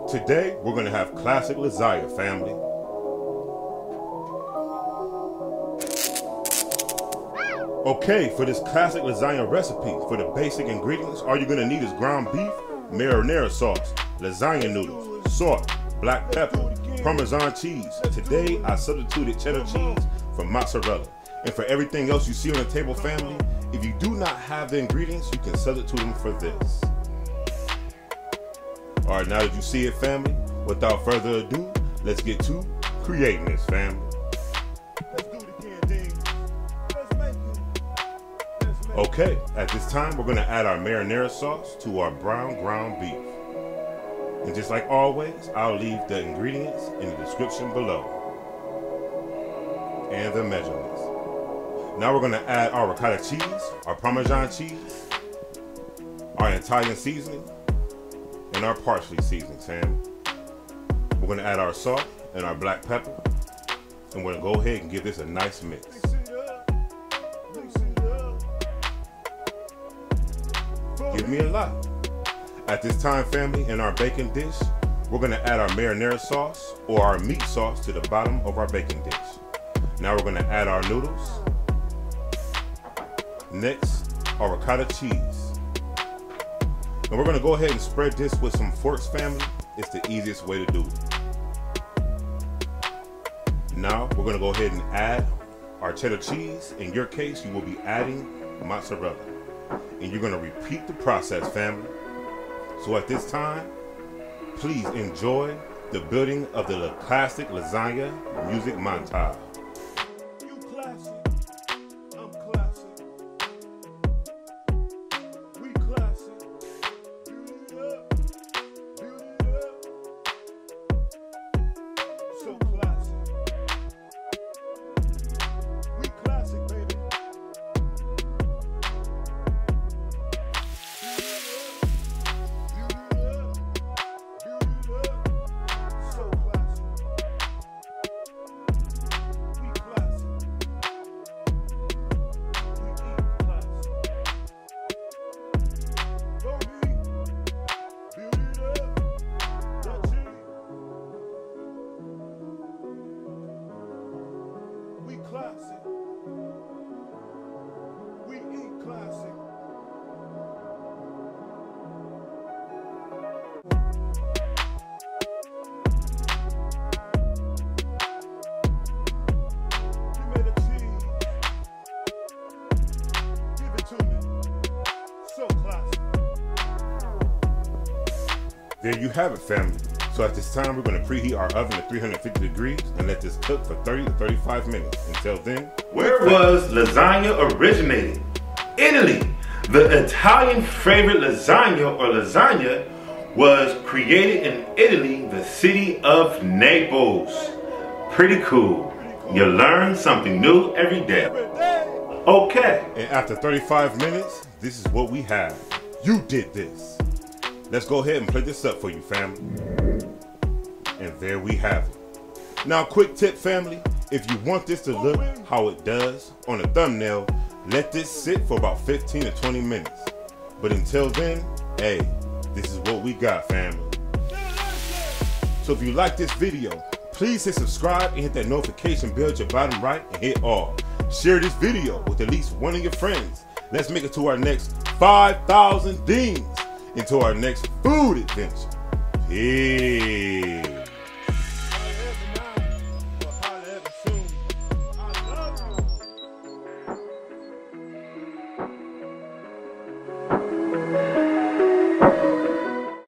Today, we're gonna have classic lasagna, family. Okay, for this classic lasagna recipe, for the basic ingredients, all you're gonna need is ground beef, marinara sauce, lasagna noodles, salt, black pepper, Parmesan cheese. Today, I substituted cheddar cheese for mozzarella. And for everything else you see on the table, family, if you do not have the ingredients, you can substitute them for this. All right, now that you see it, family, without further ado, let's get to creating this, family. Let's do it again, Ddins. Let's make it. Okay, at this time, we're gonna add our marinara sauce to our brown ground beef. And just like always, I'll leave the ingredients in the description below. And the measurements. Now we're gonna add our ricotta cheese, our Parmesan cheese, our Italian seasoning, and our parsley seasoning, fam. We're gonna add our salt and our black pepper, and we're gonna go ahead and give this a nice mix. Give me a lot. At this time, family, in our baking dish, we're gonna add our marinara sauce or our meat sauce to the bottom of our baking dish. Now we're gonna add our noodles. Next, our ricotta cheese. And we're gonna go ahead and spread this with some forks, family. It's the easiest way to do it. Now, we're gonna go ahead and add our cheddar cheese. In your case, you will be adding mozzarella. And you're gonna repeat the process, family. So at this time, please enjoy the building of the classic lasagna music montage. Classic. We eat classic. You made a cheese. Give it to me. So classic. There you have it, family. So at this time, we're going to preheat our oven to 350 degrees and let this cook for 30 to 35 minutes. Until then, where was lasagna originated? Italy. The Italian favorite lasagna or lasagna was created in Italy, the city of Naples. Pretty cool. You learn something new every day. Okay. And after 35 minutes, this is what we have. You did this. Let's go ahead and plate this up for you, family. And there we have it. Now, quick tip, family. If you want this to look how it does on a thumbnail, let this sit for about 15 to 20 minutes. But until then, hey, this is what we got, family. So if you like this video, please hit subscribe and hit that notification bell at your bottom right and hit all. Share this video with at least one of your friends. Let's make it to our next 5,000 Ddins, into our next food adventure. Peace.